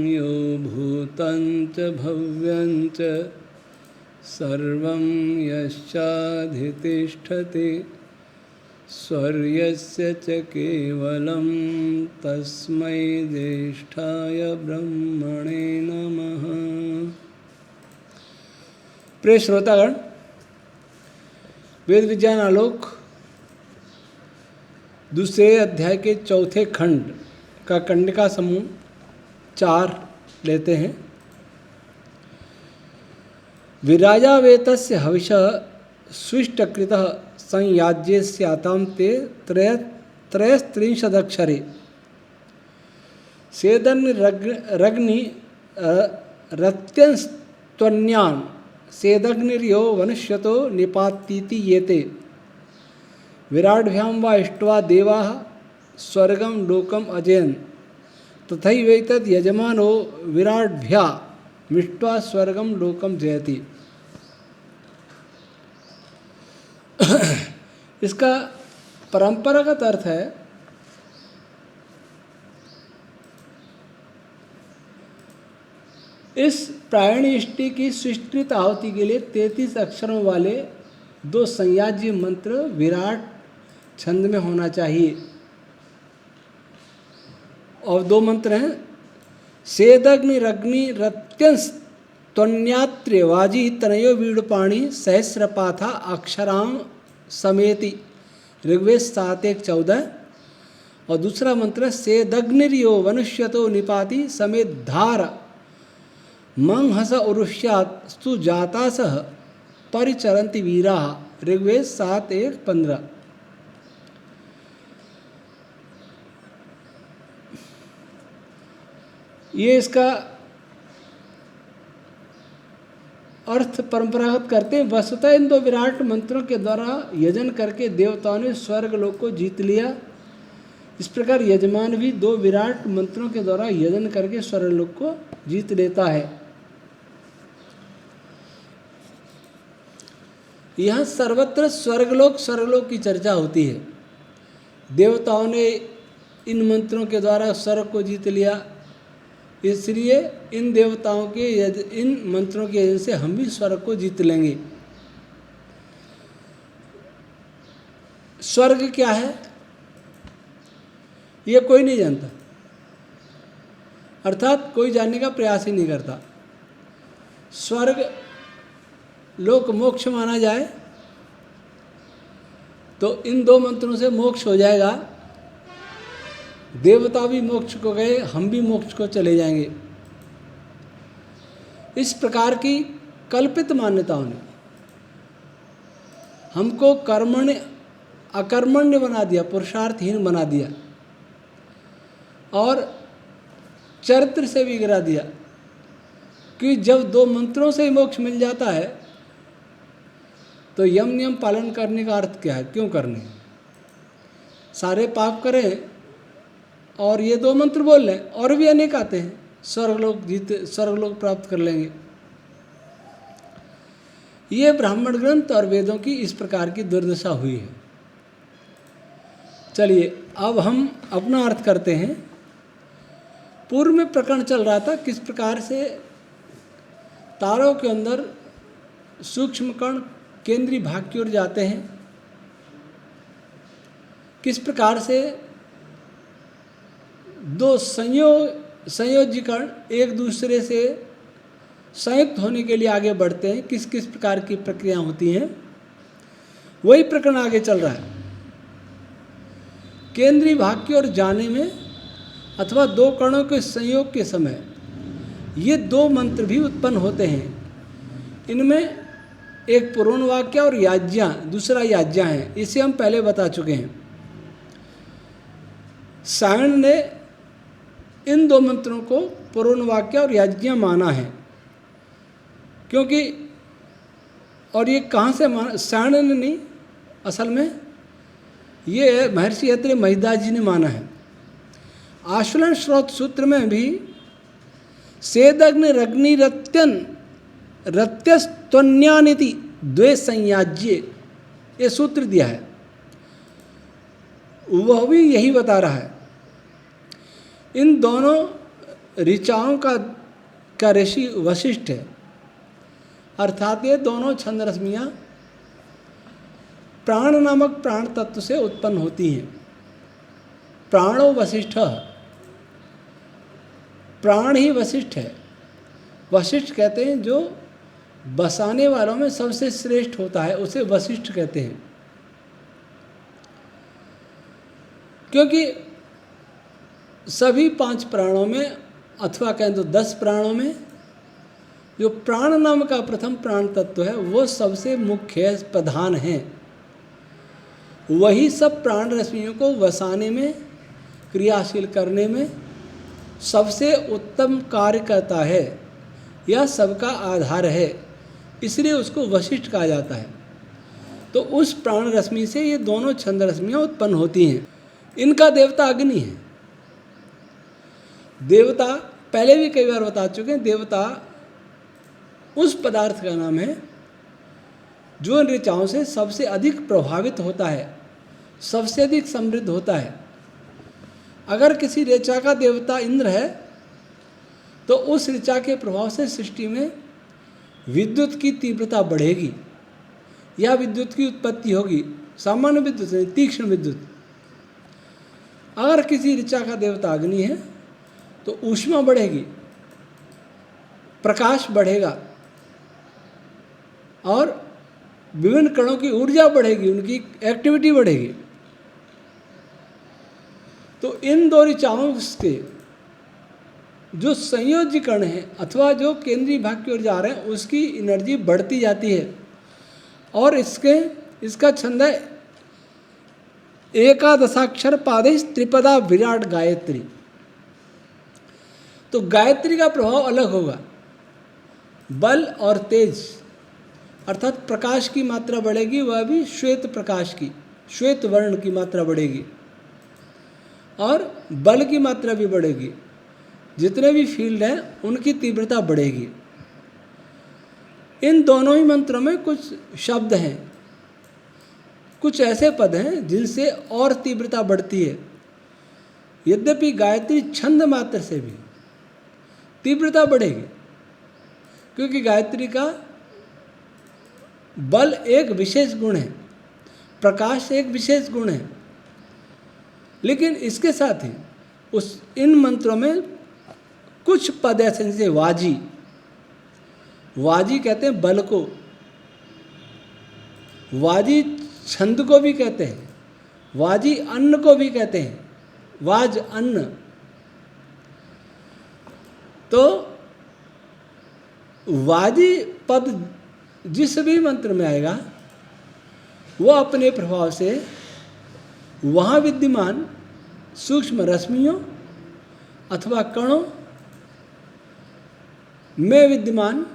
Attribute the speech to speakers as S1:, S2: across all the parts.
S1: यो भूतं च भव्यं च सर्वं यश्चाधितिष्ठति स्वर्यस्य च केवलं तस्मै ज्येष्ठाय ब्रह्मणे नमः। प्रिय श्रोतागण, वेद विज्ञान आलोक दूसरे अध्याय के चौथे खंड का कंडिका समूह 4 लेते हैं। विराजावेतस्य हविषः स्विष्टकृतः संयाज्यस्यातां ते त्रयस्त्रिंशदक्षरे सेदग्निरग्नि रत्यंस्त्वन्यान् सेदग्निर्यो वनुष्यतो निपातीति येते विराड्भ्यां वा इष्ट्वा देवाः स्वर्गं लोकम् अजयन् तथैवैतद् यजमानो विराड्भ्या मिष्ट्वा स्वर्गं लोकम जयति। इसका परंपरागत अर्थ है इस प्रायणिष्टि की स्विष्कृत आहुति के लिए 33 अक्षरों वाले 2 संयाज्य मंत्र विराट छंद में होना चाहिए। और 2 मंत्र हैं सेदग्निरग्नि रत्यंस्त्वन्यात्र्यवाजी तनयो वीडपाणि सहस्रपाथा अक्षरां समेति ऋग्वेद 7:1-14। और दूसरा मंत्र सेदग्निर्यो वनुष्यतो निपाति समेत धार मंहस उरुष्यात् स्तु जातासः परिचरन्ति वीराः ऋग्वेद 7:1-15। ये इसका अर्थ परंपरागत करते हैं। वस्तुतः इन 2 विराट मंत्रों के द्वारा यजन करके देवताओं ने स्वर्ग लोक को जीत लिया। इस प्रकार यजमान भी 2 विराट मंत्रों के द्वारा यजन करके स्वर्ग लोक को जीत लेता है। यहाँ सर्वत्र स्वर्गलोक की चर्चा होती है। देवताओं ने इन मंत्रों के द्वारा स्वर्ग को जीत लिया, इसलिए इन देवताओं के इन मंत्रों के यजन से हम भी स्वर्ग को जीत लेंगे। स्वर्ग क्या है ये कोई नहीं जानता, अर्थात कोई जानने का प्रयास ही नहीं करता। स्वर्ग लोक मोक्ष माना जाए तो इन 2 मंत्रों से मोक्ष हो जाएगा। देवता भी मोक्ष को गए, हम भी मोक्ष को चले जाएंगे। इस प्रकार की कल्पित मान्यताओं ने हमको अकर्मण्य बना दिया, पुरुषार्थहीन बना दिया और चरित्र से भी गिरा दिया कि जब 2 मंत्रों से ही मोक्ष मिल जाता है तो यम नियम पालन करने का अर्थ क्या है, क्यों करने? सारे पाप करें और ये 2 मंत्र बोल लें, और भी अनेक आते हैं, स्वर्गलोक प्राप्त कर लेंगे। ये ब्राह्मण ग्रंथ और वेदों की इस प्रकार की दुर्दशा हुई है। चलिए अब हम अपना अर्थ करते हैं। पूर्व में प्रकरण चल रहा था किस प्रकार से तारों के अंदर सूक्ष्म कण केंद्रीय भाग की ओर जाते हैं, किस प्रकार से 2 संयोज्य कण एक दूसरे से संयुक्त होने के लिए आगे बढ़ते हैं, किस किस प्रकार की प्रक्रिया होती हैं, वही प्रकरण आगे चल रहा है। केंद्रीय भाग की ओर जाने में अथवा 2 कणों के संयोग के समय ये 2 मंत्र भी उत्पन्न होते हैं। इनमें एक पुरोन वाक्य और याज्ञा, दूसरा याज्ञा है। इसे हम पहले बता चुके हैं। सायण ने इन 2 मंत्रों को पुरोन वाक्य और याज्ञा माना है, क्योंकि और ये कहाँ से माना? सायण ने नहीं, असल में ये महर्षि अत्रि महिदास जी ने माना है। आश्वलन श्रोत सूत्र में भी सेदग्नि रग्नि रत्यस्त्वन्यानिति 2 संयाज्ये ये सूत्र दिया है। वह भी यही बता रहा है इन दोनों ऋचाओं का ऋषि वशिष्ठ है, अर्थात ये दोनों छंद रश्मियाँ प्राण नामक प्राण तत्व से उत्पन्न होती हैं। प्राणो वशिष्ठ, प्राण ही वशिष्ठ है। वशिष्ठ कहते हैं जो बसाने वालों में सबसे श्रेष्ठ होता है, उसे वशिष्ठ कहते हैं। क्योंकि सभी 5 प्राणों में अथवा कहें तो 10 प्राणों में जो प्राण नाम का प्रथम प्राण तत्व है वो सबसे मुख्य प्रधान है। वही सब प्राण रश्मियों को वसाने में, क्रियाशील करने में सबसे उत्तम कार्य करता है, यह सबका आधार है, इसलिए उसको वशिष्ठ कहा जाता है। तो उस प्राण रश्मि से ये दोनों छंद रश्मियाँ उत्पन्न होती हैं। इनका देवता अग्नि है। देवता पहले भी कई बार बता चुके हैं, देवता उस पदार्थ का नाम है जो इन ऋचाओं से सबसे अधिक प्रभावित होता है, सबसे अधिक समृद्ध होता है। अगर किसी ऋचा का देवता इंद्र है तो उस ऋचा के प्रभाव से सृष्टि में विद्युत की तीव्रता बढ़ेगी या विद्युत की उत्पत्ति होगी, सामान्य विद्युत नहीं, तीक्ष्ण विद्युत। अगर किसी ऋचा का देवता अग्नि है तो ऊष्मा बढ़ेगी, प्रकाश बढ़ेगा और विभिन्न कणों की ऊर्जा बढ़ेगी, उनकी एक्टिविटी बढ़ेगी। तो इन दो ऋचाओं के जो संयोज्य कण हैं अथवा जो केंद्रीय भाग की ओर जा रहे हैं उसकी एनर्जी बढ़ती जाती है। और इसका छंद है एकादशाक्षर पादेश त्रिपदा विराट गायत्री। तो गायत्री का प्रभाव अलग होगा, बल और तेज, अर्थात प्रकाश की मात्रा बढ़ेगी, वह भी श्वेत प्रकाश की, श्वेत वर्ण की मात्रा बढ़ेगी और बल की मात्रा भी बढ़ेगी। जितने भी फील्ड हैं उनकी तीव्रता बढ़ेगी। इन दोनों ही मंत्रों में कुछ शब्द हैं, कुछ ऐसे पद हैं जिनसे और तीव्रता बढ़ती है। यद्यपि गायत्री छंद मात्र से भी तीव्रता बढ़ेगी, क्योंकि गायत्री का बल एक विशेष गुण है, प्रकाश एक विशेष गुण है। लेकिन इसके साथ ही इन मंत्रों में कुछ पद ऐसे जैसे वाजी, वाजी कहते हैं बल को, वाजी छंद को भी कहते हैं, वाजी अन्न को भी कहते हैं, वाज अन्न। तो वाजी पद जिस भी मंत्र में आएगा वो अपने प्रभाव से वहाँ विद्यमान सूक्ष्म रश्मियों अथवा कणों में विद्यमान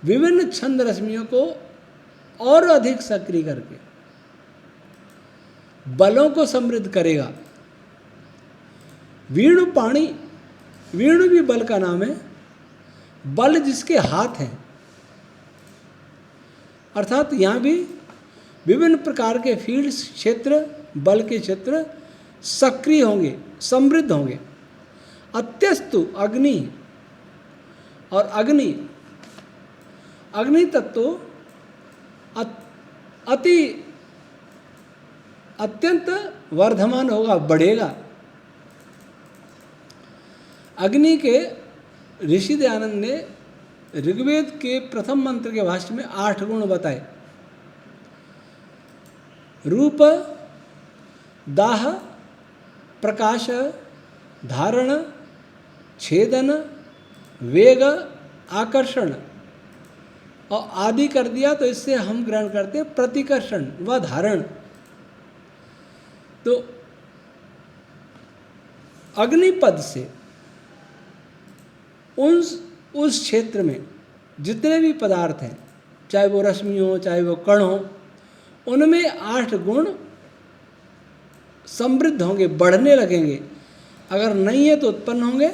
S1: विभिन्न छंद रश्मियों को और अधिक सक्रिय करके बलों को समृद्ध करेगा। वीणु पाणी, वीणु भी बल का नाम है, बल जिसके हाथ हैं, अर्थात यहाँ भी विभिन्न प्रकार के फील्ड क्षेत्र, बल के क्षेत्र सक्रिय होंगे, समृद्ध होंगे। अत्यस्तु अग्नि, और अग्नि तत्व अत्यंत वर्धमान होगा, बढ़ेगा। अग्नि के ऋषि दयानंद ने ऋग्वेद के प्रथम मंत्र के भाष्य में 8 गुण बताए। रूप, दाह, प्रकाश, धारण, छेदन, वेग, आकर्षण और आदि कर दिया तो इससे हम ग्रहण करते हैं प्रतिकर्षण व धारण। तो अग्निपद से उस क्षेत्र में जितने भी पदार्थ हैं, चाहे वो रश्मि हो चाहे वो कण हो, उनमें 8 गुण समृद्ध होंगे, बढ़ने लगेंगे। अगर नहीं है तो उत्पन्न होंगे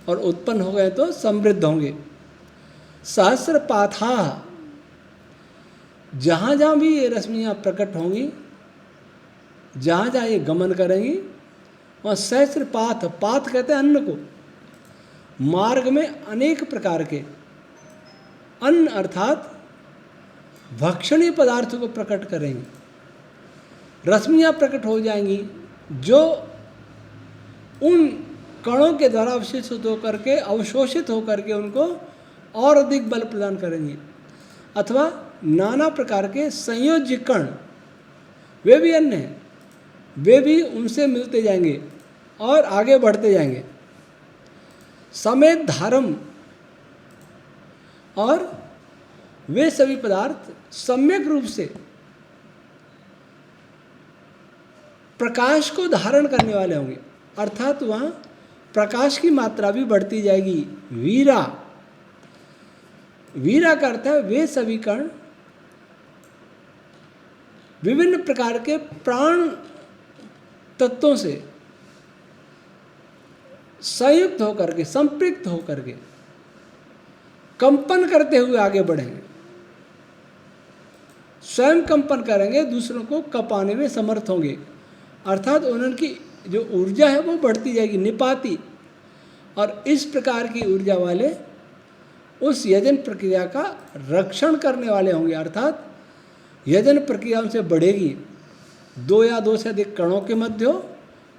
S1: और उत्पन्न हो गए तो समृद्ध होंगे। सहस्रपाथा, जहाँ जहाँ भी ये रश्मियाँ प्रकट होंगी, जहाँ जहाँ ये गमन करेंगी, वहाँ सहस्र पाथ, पाथ कहते हैं अन्न को, मार्ग में अनेक प्रकार के अन्न अर्थात भक्षणीय पदार्थों को प्रकट करेंगे, रश्मियाँ प्रकट हो जाएंगी जो उन कणों के द्वारा अवशोषित होकर के उनको और अधिक बल प्रदान करेंगे। अथवा नाना प्रकार के संयोज्य कण, वे भी अन्न हैं, वे भी उनसे मिलते जाएंगे और आगे बढ़ते जाएंगे। समेत धारम, और वे सभी पदार्थ सम्यक रूप से प्रकाश को धारण करने वाले होंगे, अर्थात वहाँ प्रकाश की मात्रा भी बढ़ती जाएगी। वीरा, वीरा का अर्थ है वे सभी कण विभिन्न प्रकार के प्राण तत्वों से संयुक्त होकर के, संपृक्त होकर के कंपन करते हुए आगे बढ़ेंगे, स्वयं कंपन करेंगे, दूसरों को कपाने में समर्थ होंगे, अर्थात उनकी जो ऊर्जा है वो बढ़ती जाएगी, निपाती। और इस प्रकार की ऊर्जा वाले उस यजन प्रक्रिया का रक्षण करने वाले होंगे, अर्थात यजन प्रक्रिया उनसे बढ़ेगी, 2 या 2 से अधिक कणों के मध्य हो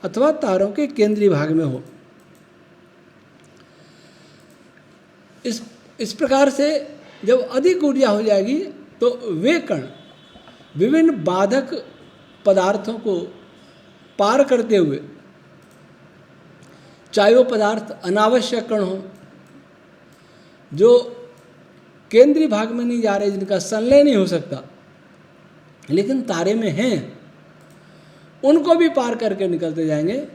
S1: अथवा तारों के केंद्रीय भाग में हो। इस प्रकार से जब अधिक ऊर्जा हो जाएगी तो वे कण विभिन्न बाधक पदार्थों को पार करते हुए, चाहे वो पदार्थ अनावश्यक कण हो जो केंद्रीय भाग में नहीं जा रहे, जिनका संलय नहीं हो सकता, लेकिन तारे में हैं, उनको भी पार करके निकलते जाएंगे,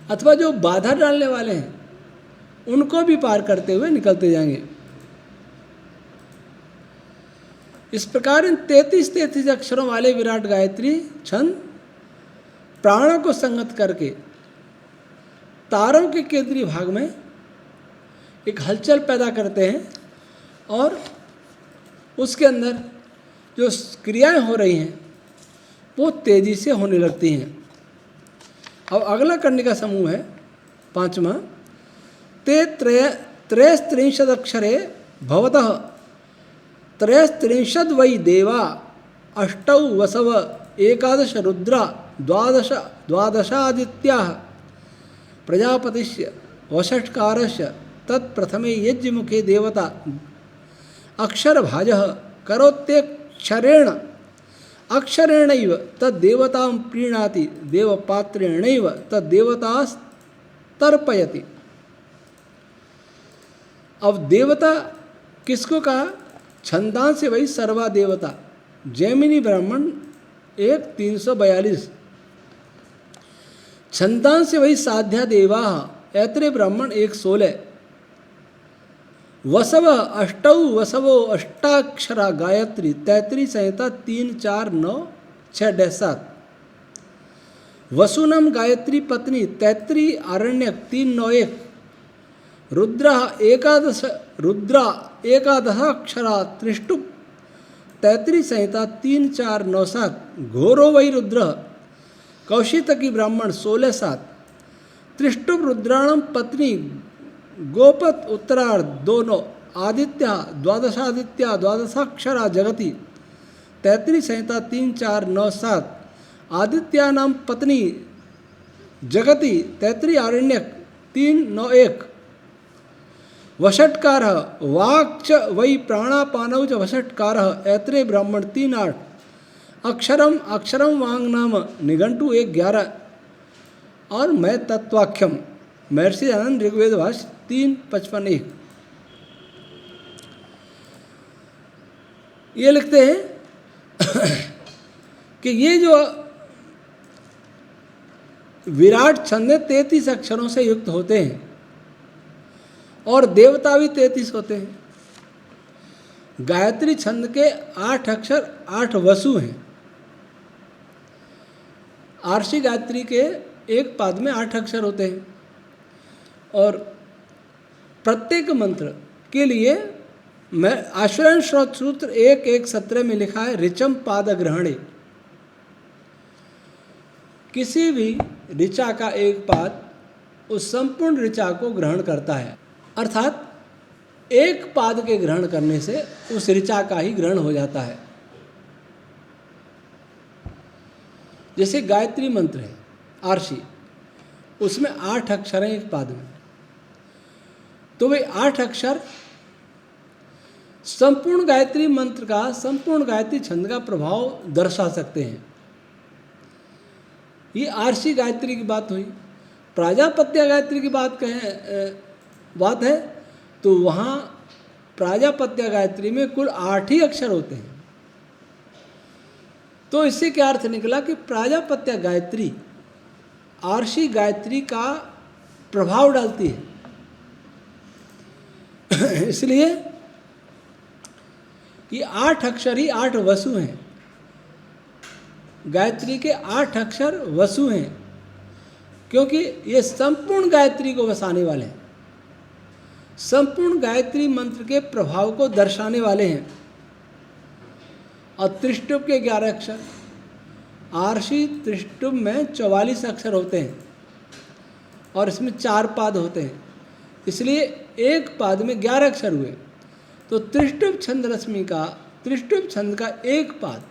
S1: अथवा जो बाधा डालने वाले हैं उनको भी पार करते हुए निकलते जाएंगे। इस प्रकार इन 33 अक्षरों वाले विराट गायत्री छंद प्राणों को संगत करके तारों के केंद्रीय भाग में एक हलचल पैदा करते हैं और उसके अंदर जो क्रियाएं हो रही हैं वो तेजी से होने लगती हैं। अब अगला करने का समूह है 5वां, ते त्रयस्त्रिंशदक्षरे भवतः त्रयस्त्रिंशद् वै देवा अष्टौ वसव एकादश रुद्रा द्वादशादित्याः प्रजापतिस्य वषट्कारस्य तत्प्रथमे यज्ञमुखे देवता अक्षरभाजः करोत्यक्षरेण अक्षरेणैव तद्देवतां प्रीणाति देवपात्रेणैव तद्देवतास्तर्पयति। अब देवता किसको कहा? छंदांश से वही सर्वा देवता, जैमिनी ब्राह्मण 1:342, छंदांश से वही साध्या देवा, ऐत्रेय ब्राह्मण 1:16, वसव अष्टौ वसवो अष्टाक्षरा गायत्री तैतृय संहिता 3-4-9-6-7, वसुनम गायत्री पत्नी तैतृय आरण्यक 3-9-1, रुद्रा एकादशाक्षरा त्रिष्टुप तैतृय संहिता 3-4-9-7, घोरो वै रुद्र कौशितकी ब्राह्मण 16-7, त्रिष्टुप रुद्राणम पत्नी गोपत उत्तरार्ध 2-9, आदित्य द्वादशाक्षरा जगति तैतृय संहिता 3-4-9-7, आदित्यानाम पत्नी जगति तैतृय आरण्यक 3-9-1, वषट्कार वाक्च वै प्राणापानौ च वषट्कार ऐत्रेय ब्राह्मण 3-8, अक्षरम वांग नाम निघंटु 1-11 और मैं तत्वाख्यम महर्षि आनंद ऋग्वेद भाष्य 3:55-1। ये लिखते हैं कि ये जो विराट छंद 33 अक्षरों से युक्त होते हैं और देवता भी 33 होते हैं। गायत्री छंद के 8 अक्षर 8 वसु हैं। आर्षि गायत्री के एक पाद में 8 अक्षर होते हैं और प्रत्येक मंत्र के लिए मैं आश्रयण श्रोत सूत्र 1:1-17 में लिखा है ऋचम पाद ग्रहणे। किसी भी ऋचा का एक पाद उस संपूर्ण ऋचा को ग्रहण करता है, अर्थात एक पाद के ग्रहण करने से उस ऋचा का ही ग्रहण हो जाता है। जैसे गायत्री मंत्र है आर्षि, उसमें 8 अक्षर हैं एक पाद में, तो वे 8 अक्षर संपूर्ण गायत्री मंत्र का, संपूर्ण गायत्री छंद का प्रभाव दर्शा सकते हैं। ये आर्षि गायत्री की बात हुई। प्राजापत्य गायत्री की बात है तो वहाँ प्राजापत्य गायत्री में कुल 8 ही अक्षर होते हैं। तो इससे क्या अर्थ निकला कि प्राजापत्य गायत्री आर्षि गायत्री का प्रभाव डालती है। इसलिए ये 8 अक्षर ही 8 वसु हैं, गायत्री के 8 अक्षर वसु हैं, क्योंकि ये संपूर्ण गायत्री को बसाने वाले हैं, संपूर्ण गायत्री मंत्र के प्रभाव को दर्शाने वाले हैं। और त्रिष्टुप के 11 अक्षर, आर्षि त्रिष्टुप में 44 अक्षर होते हैं और इसमें 4 पाद होते हैं, इसलिए एक पाद में 11 अक्षर हुए। तो त्रिष्टुप छंद रश्मि का, त्रिष्टुप छंद का एक पाद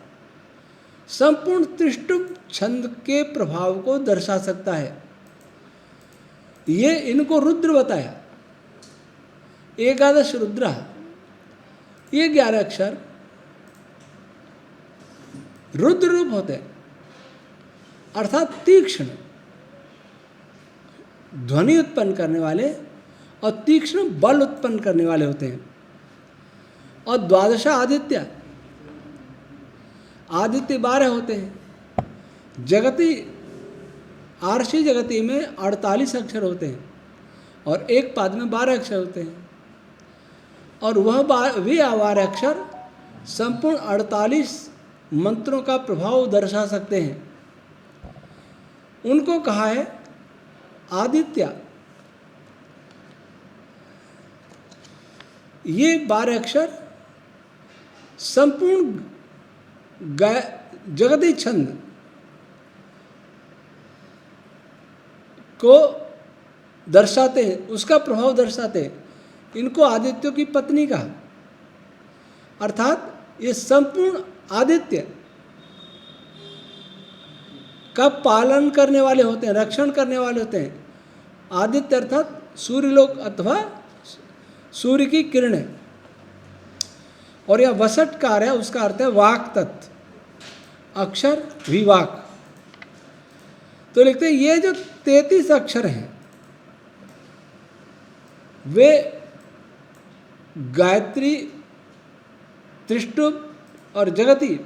S1: संपूर्ण त्रिष्टुप छंद के प्रभाव को दर्शा सकता है। ये इनको रुद्र बताया, एकादश रुद्र, ये 11 अक्षर रुद्र रूप होते हैं, अर्थात तीक्ष्ण, ध्वनि उत्पन्न करने वाले और तीक्ष्ण बल उत्पन्न करने वाले होते हैं। और द्वादश आदित्य, आदित्य 12 होते हैं। जगती, आर्षि जगती में 48 अक्षर होते हैं और एक पाद में 12 अक्षर होते हैं, और वे 12 अक्षर संपूर्ण 48 मंत्रों का प्रभाव दर्शा सकते हैं। उनको कहा है आदित्य। ये 12 अक्षर संपूर्ण जगती छंद को दर्शाते हैं, उसका प्रभाव दर्शाते हैं। इनको आदित्यों की पत्नी कहा, अर्थात ये संपूर्ण आदित्य का पालन करने वाले होते हैं, रक्षण करने वाले होते हैं। आदित्य अर्थात सूर्यलोक अथवा सूर्य की किरणें। और यह वसटकार है, उसका अर्थ है वाक तत्व, अक्षर विवाक। तो लिखते हैं ये जो 33 अक्षर हैं वे गायत्री, त्रिष्टुप और जगती,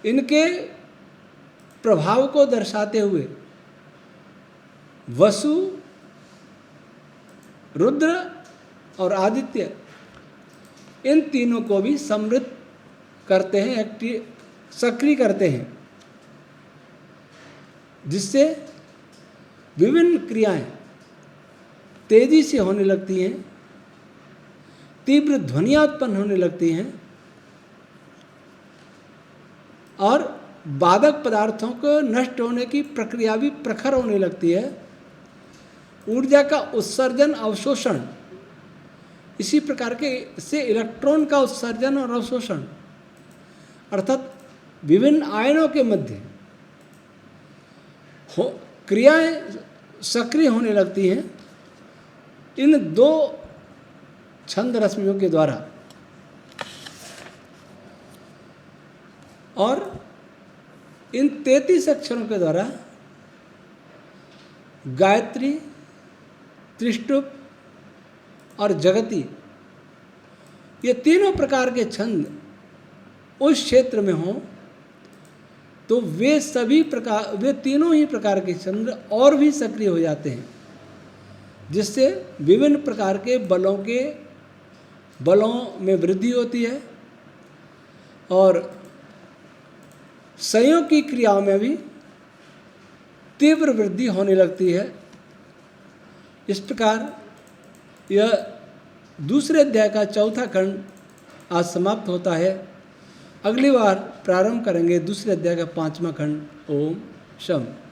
S1: इनके प्रभाव को दर्शाते हुए वसु, रुद्र और आदित्य, इन तीनों को भी समृद्ध करते हैं, सक्रिय करते हैं, जिससे विभिन्न क्रियाएं तेजी से होने लगती हैं, तीव्र ध्वनियाँ उत्पन्न होने लगती हैं और बाधक पदार्थों को नष्ट होने की प्रक्रिया भी प्रखर होने लगती है। ऊर्जा का उत्सर्जन, अवशोषण, इसी प्रकार के से इलेक्ट्रॉन का उत्सर्जन और अवशोषण, अर्थात विभिन्न आयनों के मध्य क्रियाएं सक्रिय होने लगती हैं इन 2 छंद रश्मियों के द्वारा। और इन 33 अक्षरों के द्वारा गायत्री, त्रिष्टुप और जगती, ये तीनों प्रकार के छंद उस क्षेत्र में हों तो वे तीनों ही प्रकार के छंद और भी सक्रिय हो जाते हैं, जिससे विभिन्न प्रकार के बलों में वृद्धि होती है और संयोग की क्रियाओं में भी तीव्र वृद्धि होने लगती है। इस प्रकार यह दूसरे अध्याय का 4था खंड आज समाप्त होता है। अगली बार प्रारंभ करेंगे दूसरे अध्याय का 5वां खंड। ओम शम।